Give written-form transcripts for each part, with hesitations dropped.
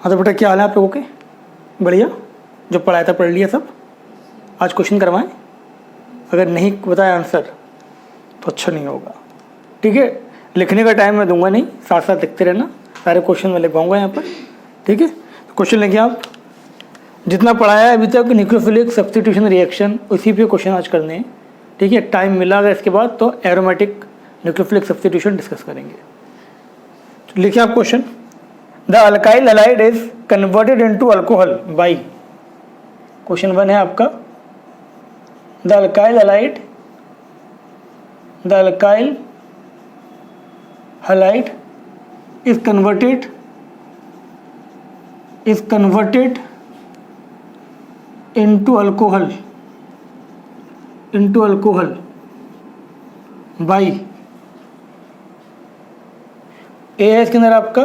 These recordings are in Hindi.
हाँ तो बेटा क्या हाल है आप लोगों के? बढ़िया? जो पढ़ाया था पढ़ लिया सब? आज क्वेश्चन करवाएं? अगर नहीं बताया आंसर तो अच्छा नहीं होगा, ठीक है? लिखने का टाइम मैं दूंगा नहीं, साथ साथ लिखते रहना, सारे क्वेश्चन मैं लिखवाऊंगा यहाँ पर, ठीक है? तो क्वेश्चन लिखिए आप। जितना पढ़ाया है अभी तक न्यूक्लियोफिलिक सब्स्टिट्यूशन रिएक्शन, उसी पे क्वेश्चन आज करने हैं, ठीक है? टाइम मिला अगर इसके बाद तो एरोमेटिक न्यूक्लियोफिलिक सब्स्टिट्यूशन डिस्कस करेंगे। तो लिखिए आप question. The alkyl halide is converted into alcohol by, question 1 है आपका। द अल्काइल हैलाइड is converted into alcohol by A है इसके अंदर आपका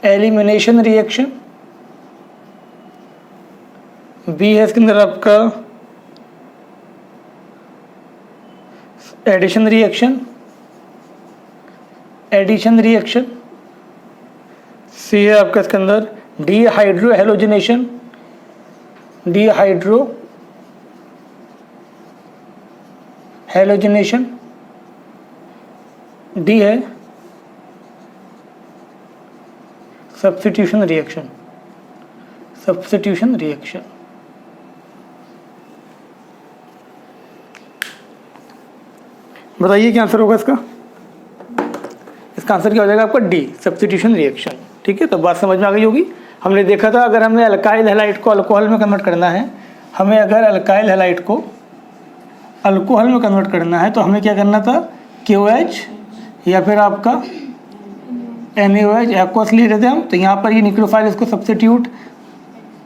एलिमिनेशन रिएक्शन, बी है इसके अंदर आपका एडिशन रिएक्शन, सी है आपका इसके अंदर डीहाइड्रो हेलोजिनेशन, डी है सब्स्टिट्यूशन रिएक्शन। बताइए क्या आंसर होगा इसका? इसका आंसर क्या हो जाएगा आपका? डी, सब्स्टिट्यूशन रिएक्शन, ठीक है? तो बात समझ में आ गई होगी। हमने देखा था अगर हमें अल्काइल हैलाइड को अल्कोहल में कन्वर्ट करना है, अल्काइल हैलाइड को अल्कोहल में कन्वर्ट करना है तो हमें क्या करना था? KOH या फिर आपका NaOH एक्वस ले रहे थे हम, तो यहाँ पर ये न्यूक्लियोफाइल इसको सब्स्टिट्यूट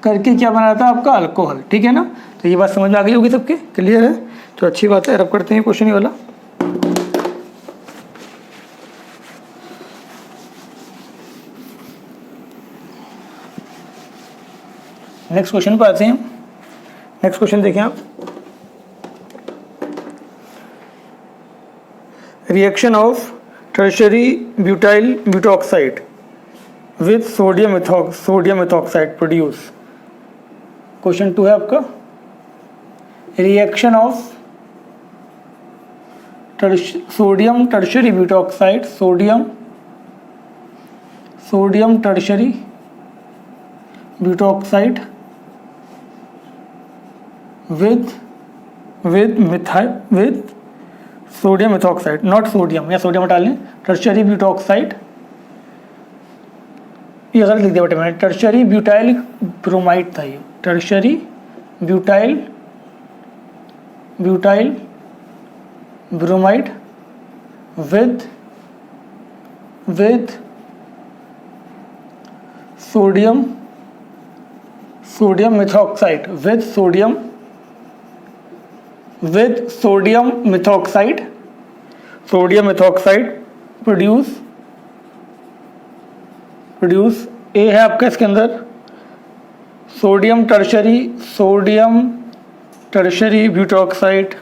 करके क्या बना था आपका? अल्कोहल, ठीक है ना? तो ये बात समझ में आ गई होगी सबके, क्लियर है? तो अच्छी बात है, रब करते हैं क्वेश्चन ये वाला। नेक्स्ट क्वेश्चन पर आते हैं। नेक्स्ट क्वेश्चन देखें आप। Reaction of tertiary butyl butoxide with sodium methoxide produce, question 2 है आपका। Reaction of sodium tertiary butoxide, sodium tertiary butoxide with sodium methoxide, not sodium, या सोडियम हटा लें, टर्शियरी ब्यूटॉक्साइड, ये गलत लिख दिया बेटा मैंने, टर्शियरी ब्यूटाइल ब्रोमाइड था ये, tertiary butyl bromide with sodium methoxide, with sodium methoxide produce a है आपका इसके अंदर सोडियम टर्शियरी ब्यूटॉक्साइड,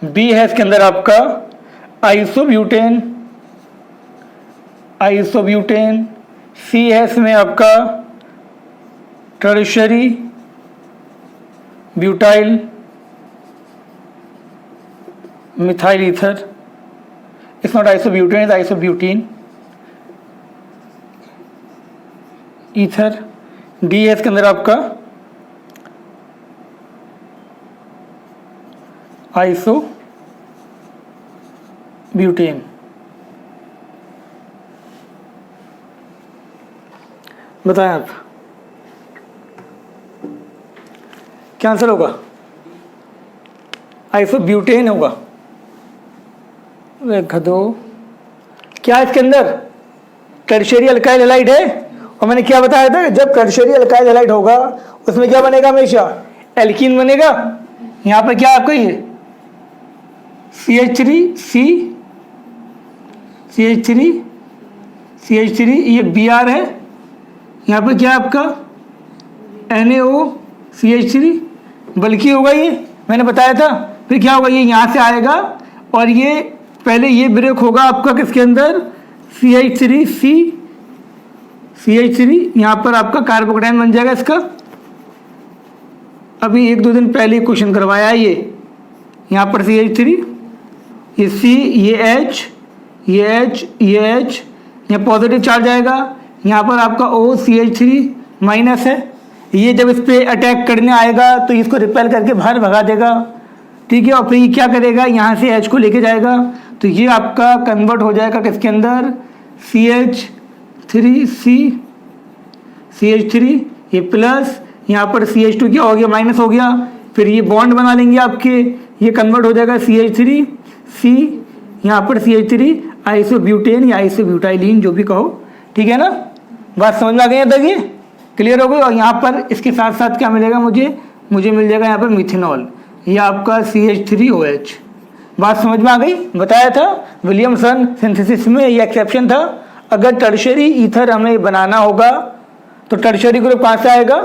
बी है इसके अंदर आपका आइसोब्यूटेन, सी है इसमें आपका tertiary butyl methyl ether, it's not isobutane, is isobutene ether, D है इसके अंदर आपका आइसोब्यूटेन। बताएं आप क्या आंसर होगा? आइसोब्यूटेन होगा। गधो, क्या इसके अंदर टर्शियरी अल्काइल हैलाइड है? और मैंने क्या बताया था, जब टर्शियरी अल्काइल हैलाइड होगा उसमें क्या बनेगा? हमेशा एल्कीन बनेगा। यहाँ पर क्या आपका ये CH3 ये Br है, यहाँ पर क्या आपका NaOCH3, बल्कि होगा ये, मैंने बताया था। फिर क्या होगा, ये यहाँ से आएगा और ये पहले ये ब्रेक होगा आपका किसके अंदर, CH3, यहाँ पर आपका कार्बोकेटाइन बन जाएगा इसका। अभी 1-2 दिन पहले क्वेश्चन करवाया है ये, यहाँ पर CH3, ये C, ये H, यहाँ पॉजिटिव चार्ज आएगा, यहाँ पर आपका O CH3 माइनस है। ये जब इस पर अटैक करने आएगा तो इसको रिपेल करके बाहर भगा देगा, ठीक है। और फिर ये क्या करेगा, यहाँ से H को लेके जाएगा, तो ये आपका कन्वर्ट हो जाएगा किसके अंदर, CH3, ये प्लस, यहाँ पर CH2 क्या हो गया, माइनस हो गया। फिर ये बॉन्ड बना लेंगे आपके, ये कन्वर्ट हो जाएगा CH3C, यहाँ पर CH3 आइसोब्यूटेन या आइसोब्यूटाइलिन जो भी कहो, ठीक है ना। बात समझ में आ गई है तक, ये क्लियर हो गई। और यहाँ पर इसके साथ साथ क्या मिलेगा मुझे मिल जाएगा यहाँ पर मिथेनॉल, ये आपका CH3OH। बात समझ में आ गई। बताया था विलियमसन सिंथेसिस में ये एक्सेप्शन था, अगर टर्शरी ईथर हमें बनाना होगा तो टर्शरी ग्रुप कहाँ से आएगा,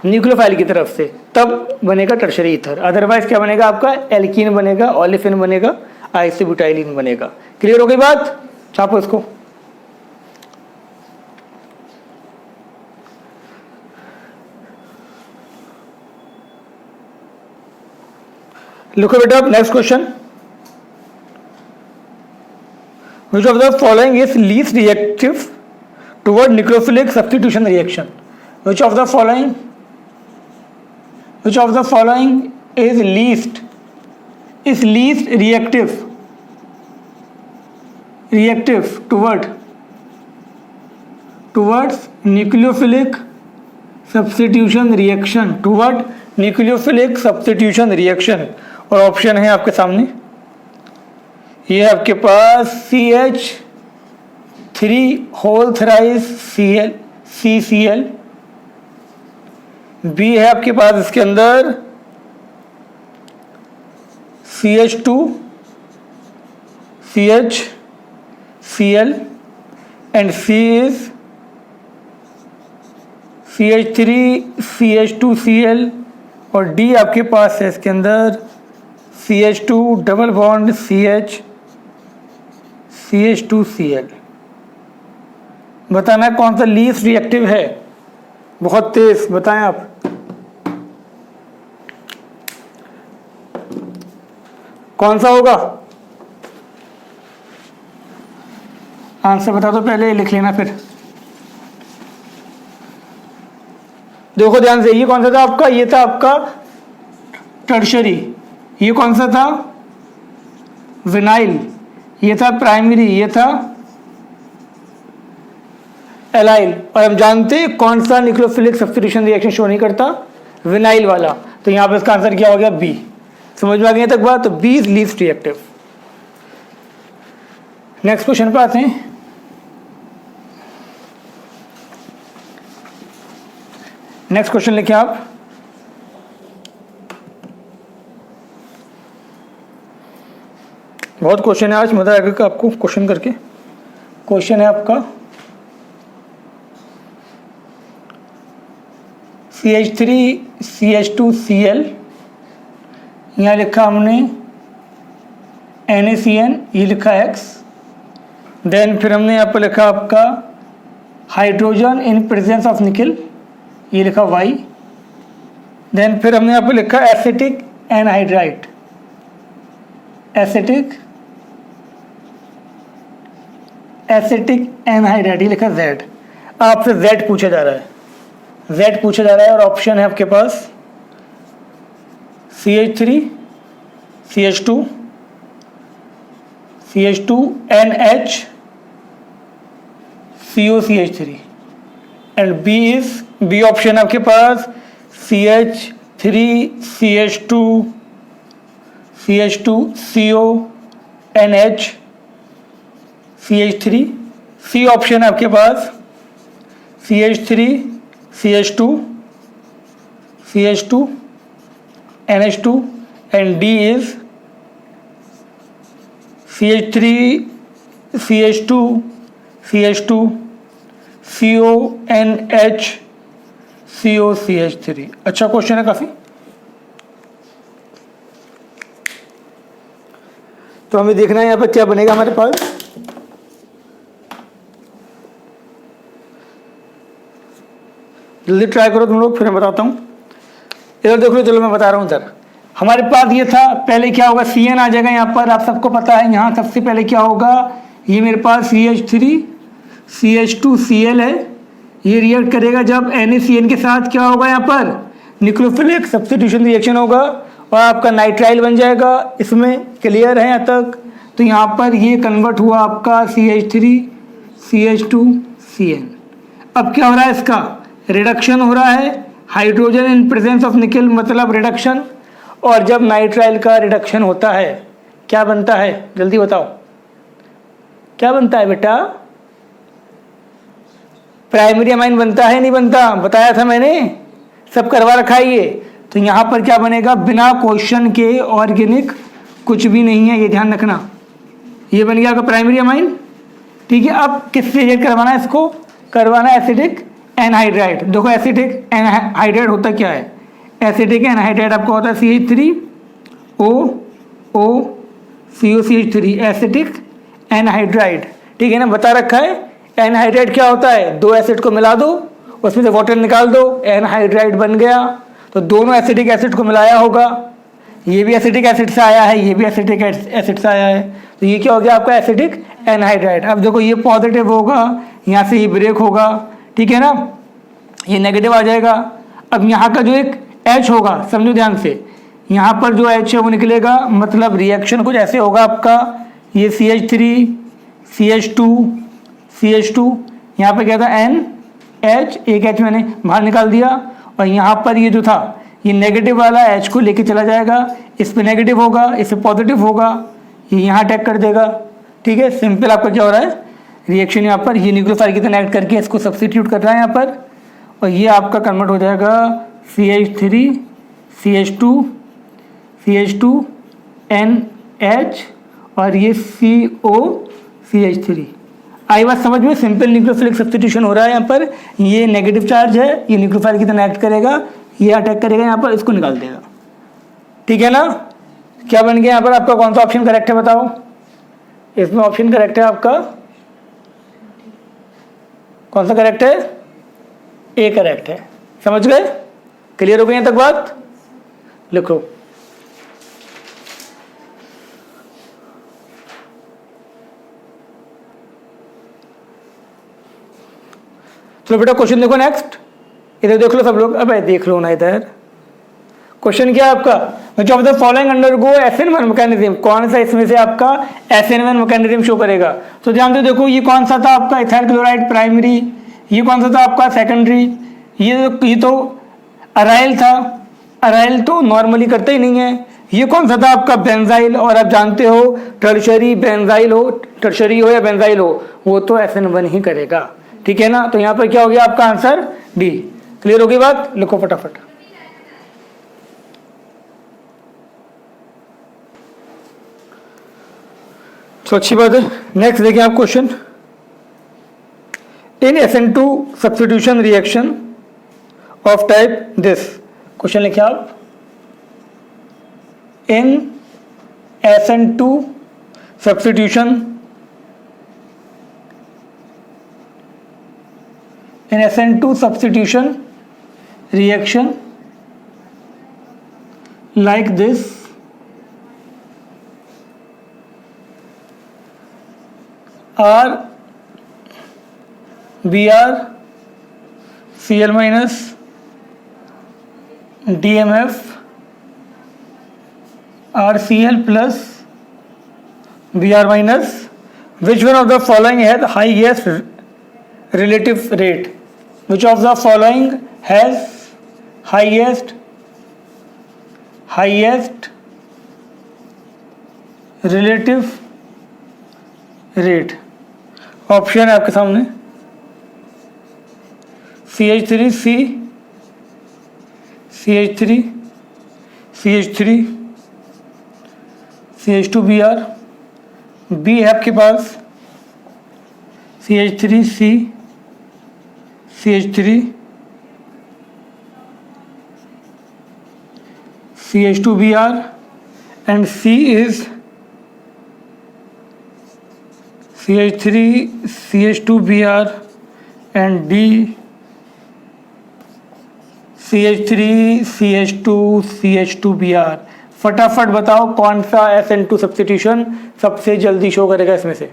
न्यूक्लियोफाइल की तरफ से, तब बनेगा टर्शरी ईथर। अदरवाइज क्या बनेगा आपका, एल्कीन बनेगा, ओलेफिन बनेगा, आइसोब्यूटाइलिन बनेगा। क्लियर हो गई बात, छापो इसको। लिखो बेटा next question, which of the following is least reactive toward nucleophilic substitution reaction? Which of the following is least reactive towards nucleophilic substitution reaction? और ऑप्शन है आपके सामने, ये आपके पास CH3 whole thrice CCl, B है आपके पास इसके अंदर CH2 CHCl and C is CH3 CH2Cl, और डी आपके पास है इसके अंदर CH2 डबल बॉन्ड CH2Cl। बताना कौन सा लीस्ट रिएक्टिव है, बहुत तेज बताएं आप। कौन सा होगा, आंसर बता दो, पहले लिख लेना फिर। देखो ध्यान से, ये कौन सा था आपका, ये था आपका टर्शरी, ये कौन सा था विनाइल, ये था प्राइमरी, ये था एलाइल। और हम जानते हैं कौन सा न्यूक्लियोफिलिक सब्स्टिट्यूशन रिएक्शन शो नहीं करता, विनाइल वाला। तो यहां पर इसका आंसर क्या हो गया, बी। समझ में आ गई तक बात, तो B is least reactive. Next question पे आते हैं। नेक्स्ट क्वेश्चन लिखिए आप, बहुत क्वेश्चन है आज, मजा आएगा आपको क्वेश्चन करके। क्वेश्चन है आपका CH3 CH2Cl, यहाँ लिखा हमने NaCN, ये लिखा X। देन फिर हमने यहाँ पर लिखा आपका हाइड्रोजन इन प्रेजेंस ऑफ निकल, ये लिखा Y। देन फिर हमने यहाँ पर लिखा एसिटिक एनहाइड्राइड, एसिटिक एनहाइड्राइड, ये लिखा Z। आपसे Z पूछा जा रहा है, Z पूछा जा रहा है, और ऑप्शन है आपके पास CH3 CH2 CH2NH COCH3 and B option है आपके पास CH3 CH2 CH2CONH CH3। C option है आपके पास CH3 CH2 NH2 and D is CH3 CH2 CONH COCH3। अच्छा क्वेश्चन है काफी। तो हमें देखना है यहाँ पर क्या बनेगा हमारे पास। जल्दी ट्राई करो तुम लोग, फिर मैं बताता हूँ। इधर देख लो, चलो मैं बता रहा हूँ। इधर हमारे पास ये था, पहले क्या होगा, Cn आ जाएगा यहाँ पर, आप सबको पता है। यहाँ सबसे पहले क्या होगा, ये मेरे पास CH3 CH2Cl है, ये रिएक्ट करेगा जब NaCN के साथ, क्या होगा यहाँ पर न्यूक्लियोफिलिक सब्स्टिट्यूशन रिएक्शन होगा और आपका नाइट्राइल बन जाएगा। इसमें क्लियर है यहाँ तक। तो यहाँ पर ये कन्वर्ट हुआ आपका CH3 CH2Cn। अब क्या हो रहा है, इसका रिडक्शन हो रहा है, हाइड्रोजन इन प्रेजेंस ऑफ निकल मतलब रिडक्शन। और जब नाइट्राइल का रिडक्शन होता है क्या बनता है, जल्दी बताओ क्या बनता है बेटा? प्राइमरी अमाइन बनता है नहीं बनता? बताया था मैंने, सब करवा रखा है ये। तो यहाँ पर क्या बनेगा, बिना क्वेश्चन के ऑर्गेनिक कुछ भी नहीं है, ये ध्यान रखना। ये बन गया आपका प्राइमरी अमाइन, ठीक है। अब किससे रिएक्ट करवाना है इसको, करवाना है एसिडिक एनहाइड्राइड। देखो एसिडिक एनहाइड्राइड होता क्या है, एसिडिक एनहाइड्राइड आपका होता है CH3OCOCH3 एसिडिक एनहाइड्राइड, ठीक है ना, बता रखा है। एनहाइड्राइड क्या होता है, दो एसिड को मिला दो, उसमें से वाटर निकाल दो, एनहाइड्राइड बन गया। तो दोनों एसिडिक एसिड को मिलाया होगा, ये भी एसिडिक एसिड से आया है, ये भी एसिडिक एसिड से आया है, तो ये क्या हो गया आपका एसिडिक एनहाइड्राइड। अब देखो ये पॉजिटिव होगा, यहाँ से ये ब्रेक होगा, ठीक है ना, ये नेगेटिव आ जाएगा। अब यहाँ का जो एक H होगा, समझो ध्यान से, यहाँ पर जो H है वो निकलेगा, मतलब रिएक्शन कुछ ऐसे होगा आपका, ये CH3 CH2 यहाँ पे क्या था NH, एक H मैंने बाहर निकाल दिया, और यहाँ पर ये जो था ये नेगेटिव वाला H को लेके चला जाएगा, इस पे नेगेटिव होगा, इस पे पॉजिटिव होगा, ये यहाँ अटैक कर देगा, ठीक है। सिंपल आपका क्या हो रहा है रिएक्शन, यहाँ पर ये न्यूक्लियोफाइल की तरह ऐड करके इसको सब्स्टिट्यूट कर रहा है यहाँ पर, और ये आपका कन्वर्ट हो जाएगा CH3 CH2 NH और ये COCH3। आई बात समझ में, सिंपल न्यूक्लियोफिलिक सब्स्टिट्यूशन हो रहा है यहाँ पर। ये नेगेटिव चार्ज है, ये न्यूक्लियोफाइल की तरह एक्ट करेगा, ये अटैक करेगा यहाँ पर, इसको निकाल देगा, ठीक है ना। क्या बन गया यहाँ पर आपका, कौन सा ऑप्शन करेक्ट है बताओ? इसमें ऑप्शन करेक्ट है आपका, कौन सा करेक्ट है? ए करेक्ट है। समझ गए, क्लियर हो गई यहाँ तक बात? लिखो, चलो बेटा क्वेश्चन देखो नेक्स्ट। इधर देख लो सब लोग, अब देख लो ना इधर। क्वेश्चन क्या है आपका, which of the following undergo SN1 mechanism, कौन सा इसमें से आपका SN1 मैकेनिज्म शो करेगा? तो ध्यान से देखो, ये कौन सा था आपका इथाइल क्लोराइड प्राइमरी, ये कौन सा था आपका सेकेंडरी, ये तो अराइल था, अराइल तो नॉर्मली करते ही नहीं है। ये कौन सा था आपका बेंजाइल, और आप जानते हो टर्शरी बेंजाइल हो, टर्शरी हो या बेंजाइल हो, वो तो SN1 ही करेगा, ठीक है ना। तो यहाँ पर क्या हो गया आपका आंसर डी। क्लियर हो गई बात? लिखो फटाफट। तो अच्छी बात है। नेक्स्ट देखिए आप question, in SN2 substitution reaction of type this. Question लिखिए आप, इन SN2 substitution in SN2 substitution reaction like this are Br Cl minus DMF RCl plus Br minus, which one of the following has highest relative rate? Which of the following has highest relative rate? Option है आपके सामने, CH3C, CH3 CH3 CH2Br, B है आपके पास CH3C CH3 CH2Br and C is CH3 CH2Br and D CH3 CH2 CH2Br। फटाफट बताओ कौन सा SN2 सब्स्टिट्यूशन सबसे जल्दी शो करेगा इसमें से?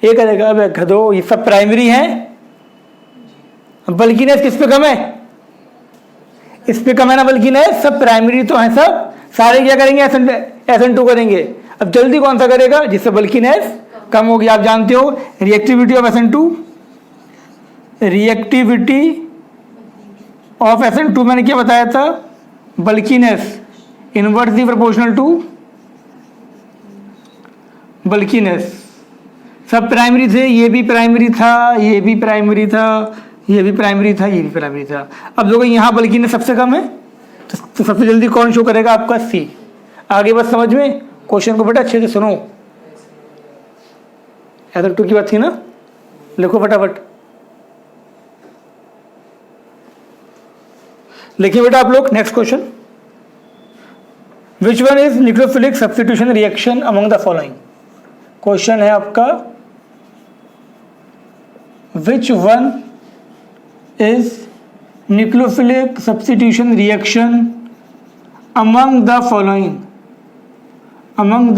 ये करेगा। अब गधो, ये सब प्राइमरी है, बल्किनेस किस पे कम है? इस पे कम है ना बल्किनेस, सब प्राइमरी तो है सब, सारे क्या करेंगे? SN2 करेंगे। अब जल्दी कौन सा करेगा? जिससे बल्किनेस कम होगी। आप जानते हो reactivity of SN2, reactivity of SN2 मैंने क्या बताया था? Bulkiness inversely proportional to bulkiness. सब प्राइमरी थे, ये भी प्राइमरी था, ये भी प्राइमरी था, ये भी प्राइमरी था, ये भी प्राइमरी था। अब देखो यहाँ बल्किनेस सबसे कम है, तो सबसे जल्दी कौन शो करेगा? आपका C। आगे बस समझ में, क्वेश्चन को बेटा अच्छे से सुनो। SN2 की बात थी ना, लिखो फटाफट। लिखिए बेटा आप लोग। Next question, which one is nucleophilic substitution reaction among the following? Question है आपका, which one is nucleophilic substitution reaction among the following? Among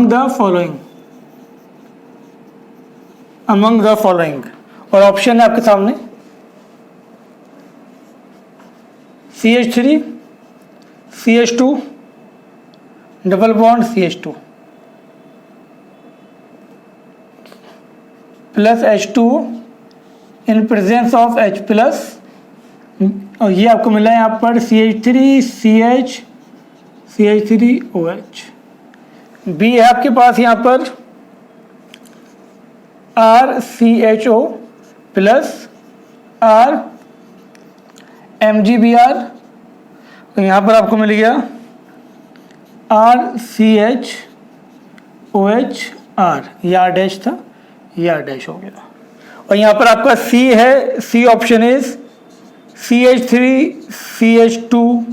the following, among the following. और ऑप्शन है आपके सामने, CH3 CH2 double bond CH2 plus H2O in presence of H plus, और ये आपको मिला है यहाँ पर CH3 CH CH3OH। बी है आपके पास यहाँ पर RCHO प्लस R MgBr, तो यहाँ पर आपको मिल गया RCHOHR, ये R डैश था, ये R डैश हो गया। और यहाँ पर आपका C है, C option is CH3 CH2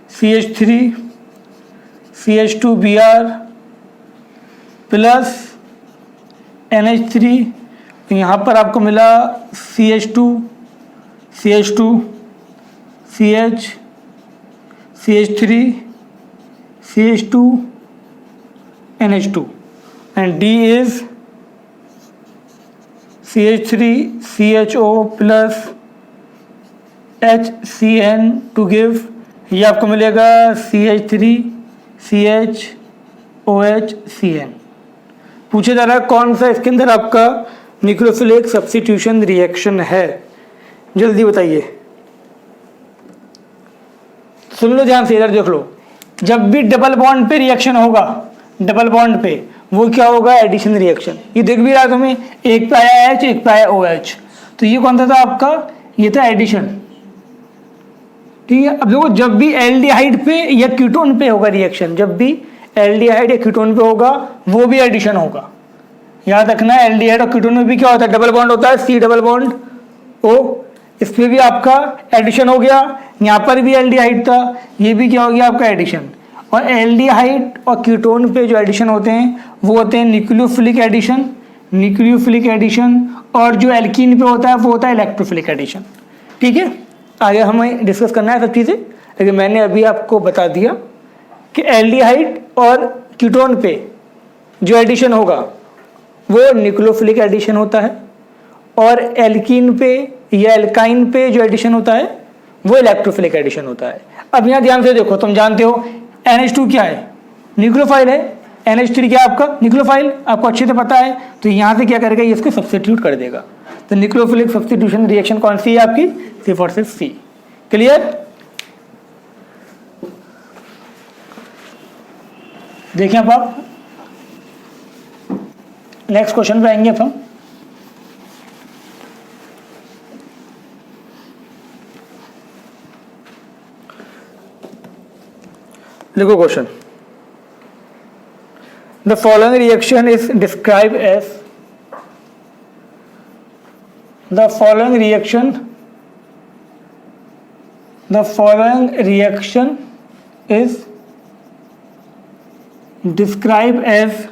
CH3 CH2Br plus NH3, तो यहाँ पर आपको मिला CH2 CH CH3 CH2 NH2 and D is CH3 CHO plus HCN to give, ये आपको मिलेगा CH3 CHOHCN। पूछे जा रहा है कौन सा इसके अंदर आपका न्यूक्लियोफिलिक सब्स्टिट्यूशन रिएक्शन है, जल्दी बताइए। सुन लो ध्यान से, इधर देख लो। जब भी डबल बॉन्ड पे रिएक्शन होगा, डबल बॉन्ड पे, वो क्या होगा? Addition reaction. ये दिख भी रहा है तुम्हें, एक पे आया H, एक पे आया OH, तो ये कौन सा था आपका? ये था एडिशन। ठीक है। अब देखो, जब भी एल्डिहाइड पे या कीटोन पे होगा रिएक्शन, जब भी एल्डिहाइड या कीटोन पे होगा, वो भी एडिशन होगा। याद रखना, एल्डिहाइड और कीटोन में भी क्या होता है? डबल बॉन्ड होता है, C डबल बॉन्ड O। इसमें भी आपका एडिशन हो गया, यहाँ पर भी एल्डिहाइड था, ये भी क्या हो गया? आपका एडिशन। और एल्डिहाइड और कीटोन पे जो एडिशन होते हैं वो होते हैं न्यूक्लियोफिलिक एडिशन, न्यूक्लियोफिलिक एडिशन। और जो एल्कीन पे होता है वो होता है इलेक्ट्रोफिलिक एडिशन। ठीक है, आगे हमें डिस्कस करना है सब चीज़ें, लेकिन मैंने अभी आपको बता दिया कि एल्डिहाइड और कीटोन पे जो एडिशन होगा वो न्यूक्लियोफिलिक एडिशन होता है, और एल्कीन पे या एल्काइन पे जो एडिशन होता है वो इलेक्ट्रोफिलिक एडिशन होता है। अब यहाँ ध्यान से देखो, तुम जानते हो NH2 क्या है? न्यूक्लियोफाइल है। NH3 क्या है आपका? न्यूक्लियोफाइल, आपको अच्छे से पता है। तो यहाँ से क्या करेगा? ये इसको सब्स्टिट्यूट कर देगा। तो न्यूक्लियोफिलिक सब्स्टिट्यूशन रिएक्शन कौन सी है आपकी? सिर्फ और सिर्फ C। क्लियर? देखिए अब आप नेक्स्ट क्वेश्चन पे आएंगे। अब हम लिखो question, the following reaction is describe as, the following reaction is described as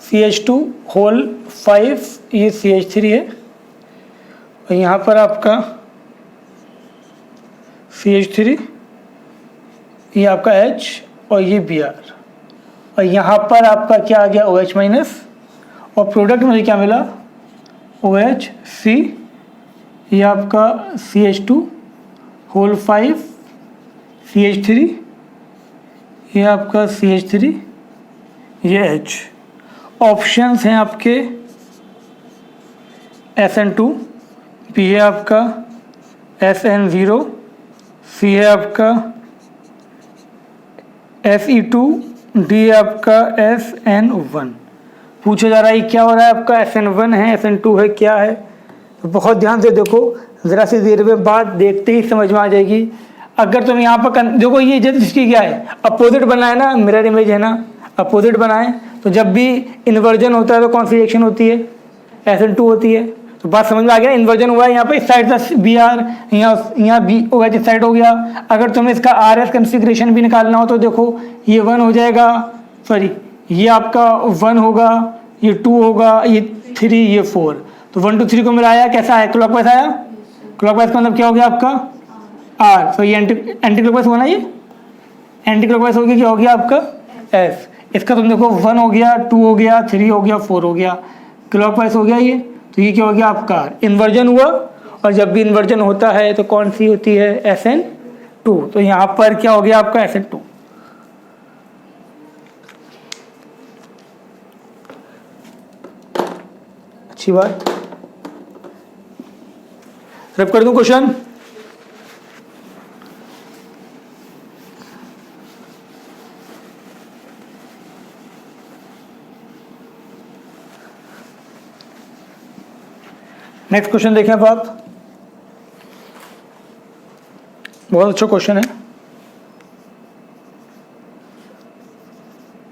CH2 whole 5, ये CH3 है, और यहाँ पर आपका CH3, ये आपका H और ये Br, और यहाँ पर आपका क्या आ गया OH माइनस, और प्रोडक्ट मुझे क्या मिला OHC, ये आपका CH2 होल 5 CH3, ये आपका CH3, ये H। ऑप्शंस हैं आपके SN2, B है आपका SN0, C है आपका Fe2, D है आपका SN1। पूछा जा रहा है क्या हो रहा है आपका, SN1 है, SN2 है, क्या है। तो बहुत ध्यान से देखो, ज़रा सी देर में बात देखते ही समझ में आ जाएगी। अगर तुम यहाँ पर देखो, ये जिसकी क्या है, अपोजिट बना है ना, मिरर इमेज है ना, अपोजिट बनाए, तो जब भी इन्वर्जन होता है तो कौन सी रिएक्शन होती है, SN2 होती है। तो बात समझ में आ गया, इन्वर्जन हुआ है यहाँ पे, इस साइड था Br, यहाँ B हो गया, इस साइड हो गया। अगर तुम्हें इसका RS कॉन्फ़िगरेशन भी निकालना हो तो देखो, ये 1 हो जाएगा, सॉरी ये आपका 1 होगा, ये 2 होगा, ये 3, ये 4। तो 1 2 3 को मिलाया, कैसा आया, क्लॉकवाइज आया। क्लॉकवाइज का मतलब क्या हो गया आपका R, तो ये एंटी क्लॉकवाइज हुआ ना, ये एंटी क्लॉकवाइज हो गया, क्या हो गया आपका S। इसका तुम देखो 1 हो गया, 2 हो गया, 3 हो गया, 4 हो गया, क्लॉकवाइज हो गया ये। तो ये क्या हो गया आपका इन्वर्जन हुआ, और जब भी इन्वर्जन होता है तो कौन सी होती है, SN2। तो यहाँ पर क्या हो गया आपका SN2। अच्छी बात। रब कर दूं क्वेश्चन। नेक्स्ट क्वेश्चन देखें अब आप, बहुत अच्छा क्वेश्चन है।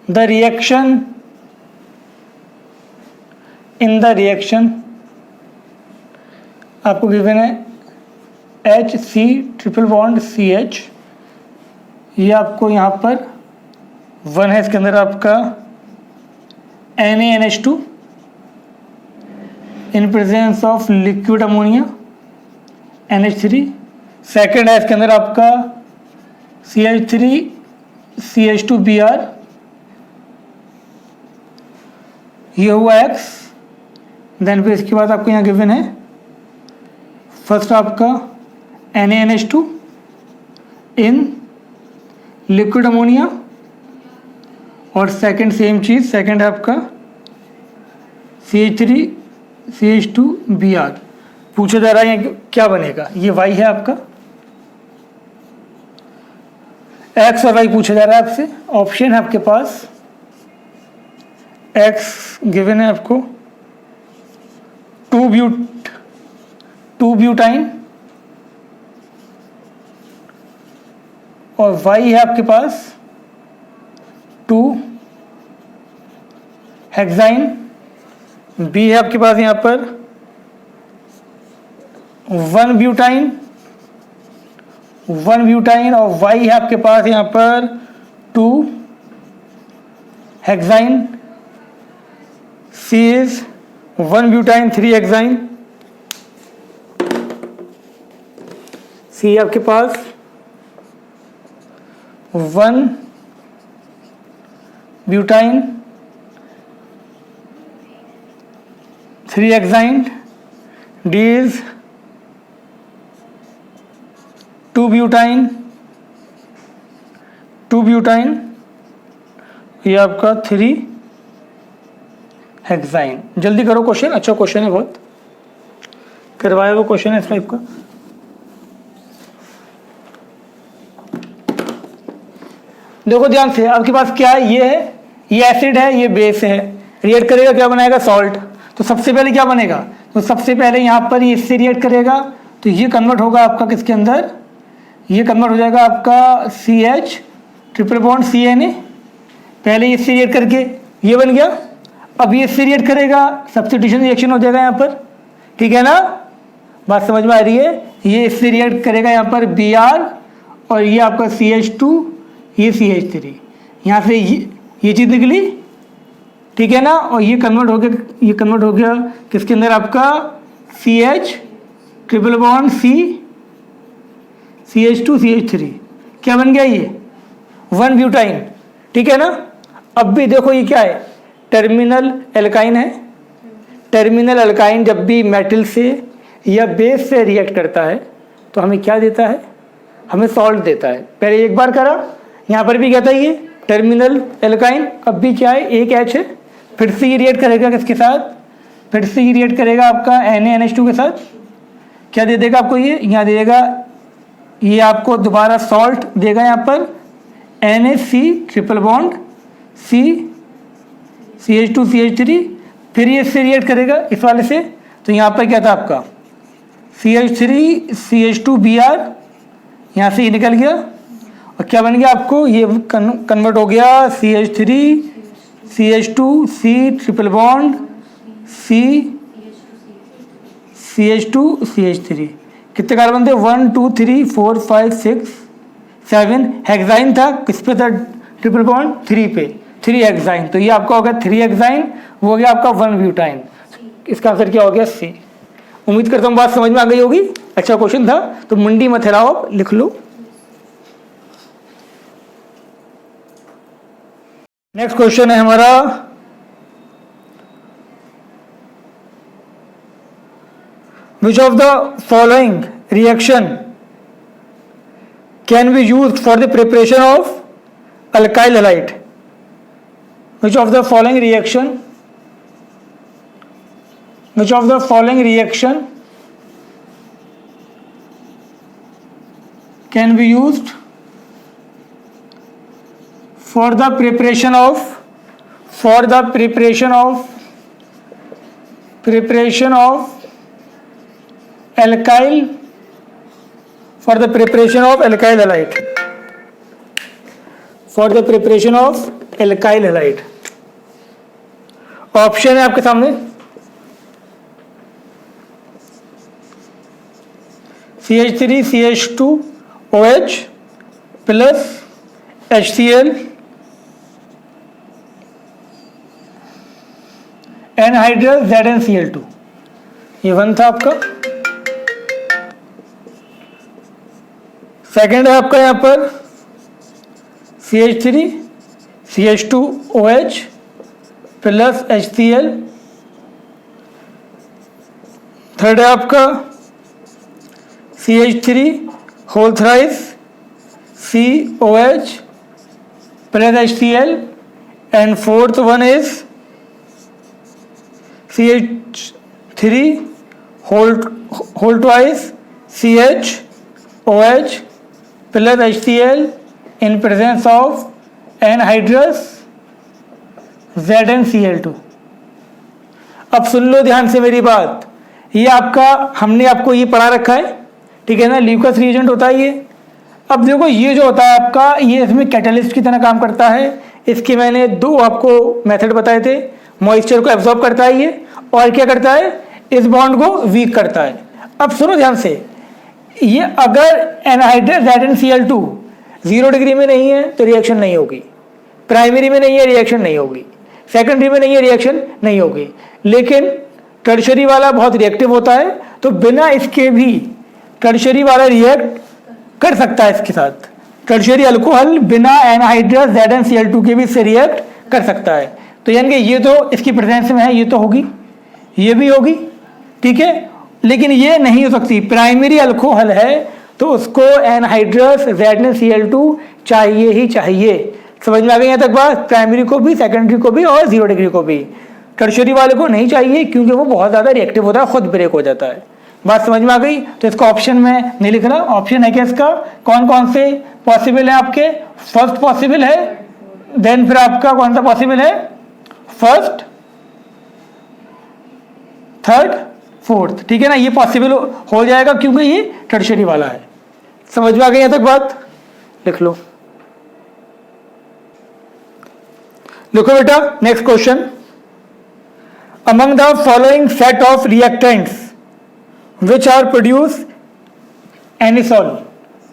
The reaction in the reaction आपको गिवन है HC ट्रिपल बॉन्ड CH, ये आपको यहाँ पर 1 है, इसके अंदर आपका NaNH2 in presence of liquid ammonia NH3। Second है, इसके अंदर आपका CH3 CH2Br, ये हुआ X। देन फिर इसके बाद आपको यहाँ गिवन है फर्स्ट आपका NaNH2 इन लिक्विड अमोनिया, और सेकंड सेम चीज़, सेकंड है आपका CH3 CH2Br। पूछा जा रहा है क्या बनेगा, ये Y है आपका, X और Y पूछा जा रहा है आपसे। ऑप्शन है आपके पास, X गिवन है आपको 2 ब्यूटाइन, और Y है आपके पास 2 हेक्साइन, B है आपके पास यहाँ पर 1 ब्यूटाइन, और Y है आपके पास यहाँ पर 2 hexyne, C is 1 butyne 3 hexyne, C है आपके पास 1 butyne 3 hexyne, D is 2 butyne, ये आपका 3 हेक्साइन। जल्दी करो क्वेश्चन, अच्छा क्वेश्चन है, बहुत करवाया हुआ क्वेश्चन है इस टाइप का। देखो ध्यान से, आपके पास क्या है, ये है, ये एसिड है, ये बेस है, रिएक्ट करेगा क्या बनाएगा, सॉल्ट। तो सबसे पहले क्या बनेगा, तो सबसे पहले यहाँ पर ये इससे रिएक्ट करेगा, तो ये कन्वर्ट होगा आपका किसके अंदर, ये कन्वर्ट हो जाएगा आपका CH ट्रिपल बॉन्ड CNA। पहले इससे रिएक्ट करके ये बन गया, अब ये इससे रिएक्ट करेगा, सब्स्टिट्यूशन रिएक्शन हो जाएगा यहाँ पर, ठीक है ना, बात समझ में आ रही है। ये इससे रिएक्ट करेगा यहाँ पर Br और ये आपका CH2, ये CH3, यहाँ से ये चीज़ निकली, ठीक है ना, और ये कन्वर्ट हो गया किसके अंदर आपका CH triple bond CH2 CH3, क्या बन गया ये 1 ब्यूटाइन, ठीक है ना। अब भी देखो ये क्या है, टर्मिनल एल्काइन है। टर्मिनल एल्काइन जब भी मेटल से या बेस से रिएक्ट करता है तो हमें क्या देता है, हमें सॉल्ट देता है। पहले एक बार करा, यहाँ पर भी क्या था ये टर्मिनल एल्काइन, अब भी क्या है एक H है, फिर से ये रिएक्ट करेगा किसके साथ, फिर से ये रिएक्ट करेगा आपका NaNH2 के साथ, क्या दे देगा आपको ये, यहाँ दे देगा ये आपको दोबारा सॉल्ट देगा यहाँ पर NaC triple bond CH2 CH3, फिर ये इससे रिएक्ट करेगा इस वाले से, तो यहाँ पर क्या था आपका CH3 CH2 Br, यहाँ से ये निकल गया और क्या बन गया आपको, ये कन्वर्ट हो गया CH3 CH2 C triple bond CH2 CH3, कितने कार्बन थे 1 2 3 4 5 6 7, हेक्साइन था किस पे था ट्रिपल बॉन्ड 3 पे, 3 हेक्साइन, तो ये आपका हो गया 3 हेक्साइन, वो हो गया आपका 1 ब्यूटाइन। इसका आंसर क्या हो गया C। उम्मीद करता हूँ बात समझ में आ गई होगी, अच्छा क्वेश्चन था, तो मुंडी मत हिलाओ, आप लिख लो। नेक्स्ट क्वेश्चन है हमारा, which of the following reaction can be used for the preparation of alkyl halide? Which of the following reaction can be used for the preparation of alkyl halide, option है आपके सामने CH3 CH2 OH plus HCl anhydrous ZnCl2, ये 1 था आपका। सेकेंड है आपका यहाँ पर CH3 CH2 OH plus HCl। Third है आपका CH3 whole thrice COH plus HCl, and fourth one is CH3 whole twice CHOH plus HCl in presence of anhydrous ZnCl2। अब सुन लो ध्यान से मेरी बात, ये आपका हमने आपको ये पढ़ा रखा है, ठीक है ना, ल्यूकस रिएजेंट होता है ये। अब देखो ये जो होता है आपका, ये इसमें कैटलिस्ट की तरह काम करता है। इसके मैंने 2 आपको मेथड बताए थे, मॉइस्चर को एब्जॉर्ब करता है ये, और क्या करता है, इस बॉन्ड को वीक करता है। अब सुनो ध्यान से, ये अगर एनहाइड्रस ZnCl2 0 डिग्री में नहीं है तो रिएक्शन नहीं होगी, प्राइमरी में नहीं है रिएक्शन नहीं होगी, सेकेंडरी में नहीं है रिएक्शन नहीं होगी, लेकिन टर्शरी वाला बहुत रिएक्टिव होता है, तो बिना इसके भी टर्शरी वाला रिएक्ट कर सकता है इसके साथ। टर्शरी अल्कोहल बिना एनहाइड्रस ZnCl2 के भी इससे रिएक्ट कर सकता है। तो यानी कि ये तो इसकी प्रेजेंस में है, ये तो होगी, ये भी होगी, ठीक है, लेकिन ये नहीं हो सकती। प्राइमरी अल्कोहल है तो उसको एनहाइड्रस ZnCl2 चाहिए ही चाहिए। समझ में आ गई यहाँ तक बात, प्राइमरी को भी, सेकेंडरी को भी और 0 डिग्री को भी। टर्शरी वाले को नहीं चाहिए क्योंकि वो बहुत ज़्यादा रिएक्टिव होता है, खुद ब्रेक हो जाता है। बात समझ में आ गई। तो इसका ऑप्शन में नहीं लिख रहा, ऑप्शन है क्या इसका, कौन कौन से पॉसिबल है आपके, फर्स्ट पॉसिबल है, देन फिर आपका कौन सा पॉसिबल है, फर्स्ट, थर्ड, फोर्थ, ठीक है ना, ये पॉसिबल हो जाएगा क्योंकि ये टर्शरी वाला है। समझ में आ गई यहाँ तक बात, लिख लो। देखो बेटा next question, among the following set of reactants which are produce anisole.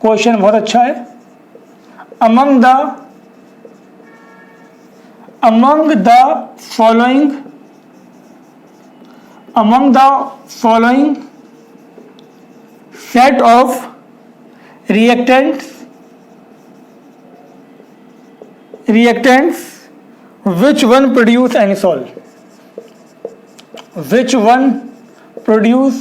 Question बहुत अच्छा है। Among the following set of reactants which one produce anisole, which one produce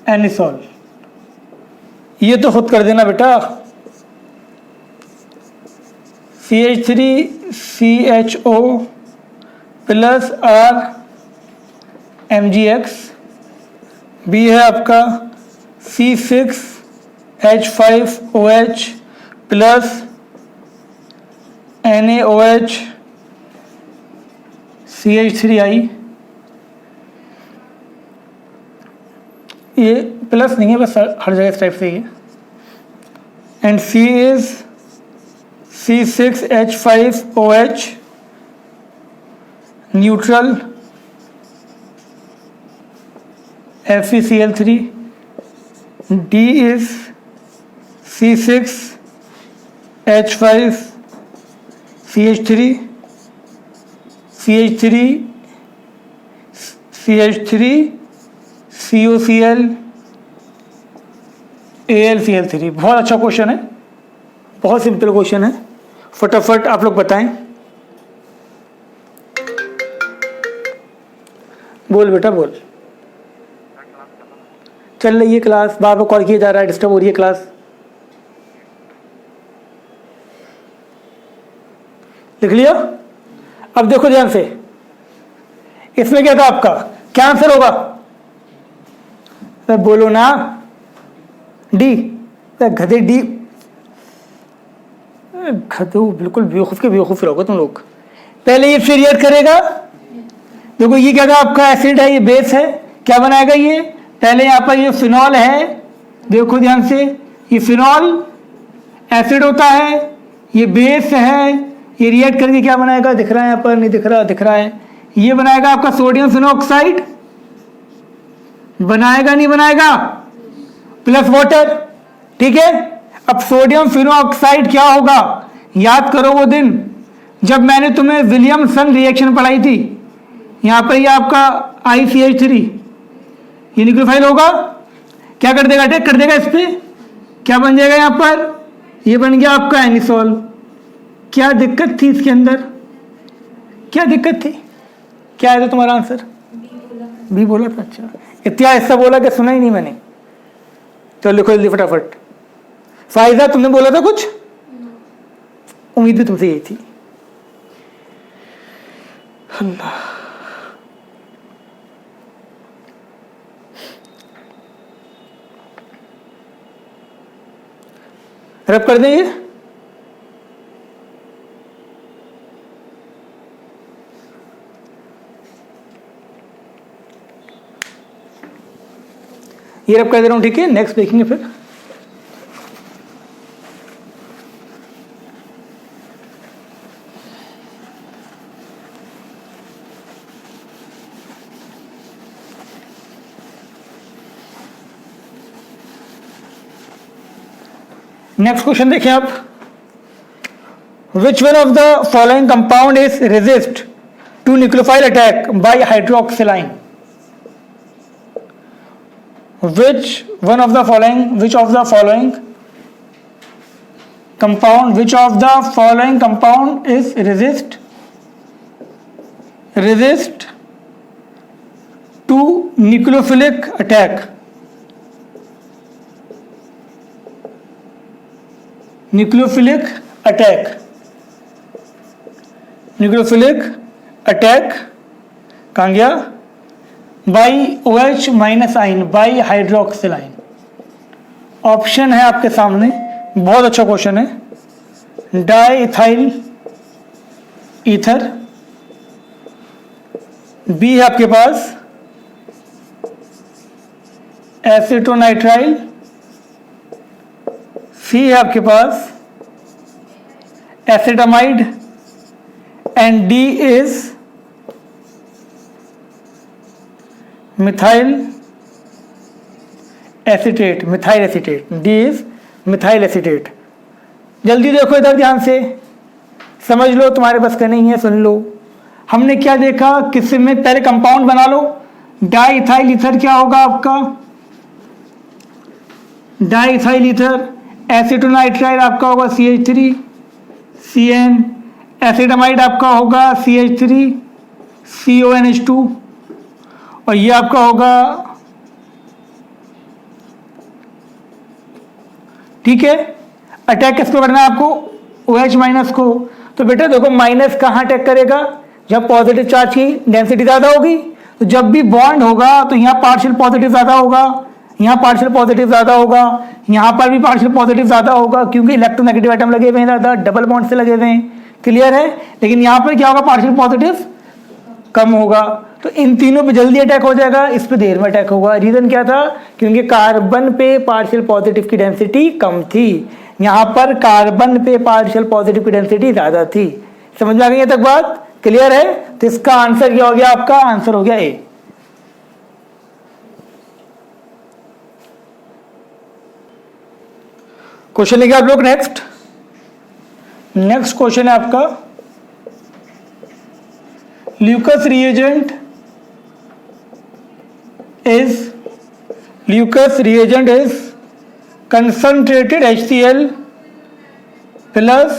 anisole। ये तो खुद कर देना बेटा। CH3CHO plus R MgX, B है आपका C6H5OH प्लस NaOH CH3I। ये प्लस नहीं है, बस हर जगह इस टाइप से ही है। And C is C6H5OH neutral FeCl3। D is C6H5CH3 COCl AlCl3। बहुत अच्छा क्वेश्चन है, बहुत सिंपल क्वेश्चन है। फटाफट आप लोग बताएं। बोल बेटा बोल। चल रही है क्लास, बार बार कॉल किया जा रहा है, डिस्टर्ब हो रही है क्लास। लिख लिया? अब देखो ध्यान से, इसमें क्या था आपका, क्या आंसर होगा? तो बोलो ना, डी। गधे डी, गधे बिल्कुल बेवकूफ के बेवकूफ रहोगे तुम लोग। पहले ये फिर याद करेगा। देखो ये क्या था आपका, एसिड है, ये बेस है, क्या बनाएगा ये? पहले यहाँ पर ये फिनॉल है, देखो ध्यान से, ये फिनॉल एसिड होता है, ये बेस है, ये रिएक्ट करके क्या बनाएगा? दिख रहा है यहाँ पर? नहीं दिख रहा, दिख रहा है। ये बनाएगा आपका सोडियम फिनोक्साइड, बनाएगा नहीं बनाएगा? प्लस वाटर, ठीक है। अब सोडियम फिनोक्साइड क्या होगा? याद करो वो दिन जब मैंने तुम्हें विलियमसन रिएक्शन पढ़ाई थी। यहाँ पर ये आपका ICH3 ये न्यूक्लियोफाइल होगा, क्या कर देगा? अटैक कर देगा इस पे, क्या बन जाएगा यहाँ पर? ये बन गया आपका एनिसोल। क्या दिक्कत थी इसके अंदर? क्या दिक्कत थी? क्या है तो तुम्हारा आंसर? बी बोला था। अच्छा, इतना ऐसा बोला कि सुना ही नहीं मैंने। तो लिखो जल्दी फटाफट। फायदा तुमने बोला था कुछ? उम्मीद भी तुमसे यही थी। अल्लाह, रब कर दें ये रब कर दे रहा हूं, ठीक है। नेक्स्ट देखेंगे फिर। नेक्स्ट क्वेश्चन देखिए आप। Which one of the following compound is resist to nucleophile attack by hydroxyl ion. which of the following compound is resist to nucleophilic attack? nucleophilic attack कहाँ गया? By OH minus ion, by hydroxyl ion. Option है आपके सामने, बहुत अच्छा क्वेश्चन है। डाई इथाइल ईथर, बी है आपके पास एसीटोनाइट्राइल, सी है आपके पास acetamide, and D is methyl acetate, methyl acetate, D is methyl acetate. जल्दी देखो इधर ध्यान से, समझ लो, तुम्हारे बस का नहीं है, सुन लो। हमने क्या देखा, किसी में पहले कंपाउंड बना लो। डाइथाइल ईथर क्या होगा आपका, डाइथाइल ईथर। एसीटोनाइट्राइल आपका होगा CH3 CN। एसिटामाइड आपका होगा CH3 CONH2। और ये आपका होगा, ठीक है। अटैक किसको करना है आपको, OH माइनस को। तो बेटा देखो माइनस कहाँ अटैक करेगा, जब पॉजिटिव चार्ज की डेंसिटी ज़्यादा होगी। तो जब भी बॉन्ड होगा तो यहाँ पार्शियल पॉजिटिव ज़्यादा होगा, यहाँ पार्शियल पॉजिटिव ज़्यादा होगा, यहाँ पर भी पार्शियल पॉजिटिव ज़्यादा होगा, क्योंकि इलेक्ट्रोनेगेटिव एटम लगे हुए हैं ज़्यादा, डबल बॉन्ड से लगे हुए हैं, क्लियर है। लेकिन यहाँ पर क्या होगा, पार्शियल पॉजिटिव कम होगा। तो इन तीनों पे जल्दी अटैक हो जाएगा, इस पे देर में अटैक होगा। रीज़न क्या था, क्योंकि कार्बन पे पार्शियल पॉजिटिव की डेंसिटी कम थी, यहाँ पर कार्बन पे पार्शियल पॉजिटिव की डेंसिटी ज़्यादा थी। समझ में आ गई तक बात, क्लियर है। तो इसका आंसर क्या हो गया, आपका आंसर हो गया ए। क्वेश्चन लिखिए आप लोग। नेक्स्ट क्वेश्चन है आपका, Lucas reagent is concentrated HCl plus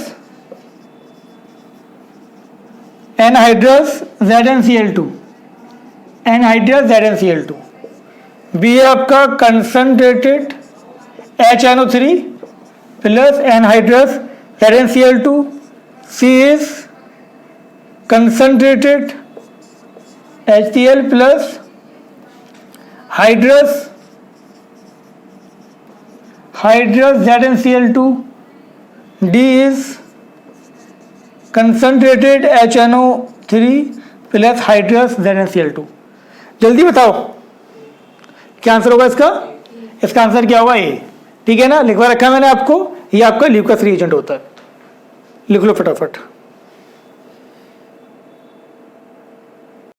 anhydrous ZnCl2, B है आपका concentrated HNO3 plus anhydrous ZnCl2, C is concentrated HCl plus hydrous ZnCl2, D is concentrated HNO3 plus hydrous ZnCl2। जल्दी बताओ क्या आंसर होगा इसका। इसका आंसर क्या होगा, ए। ठीक है ना, लिखवा रखा है मैंने आपको, ये आपका ल्यूकस रिएजेंट होता है, लिख लो फटाफट।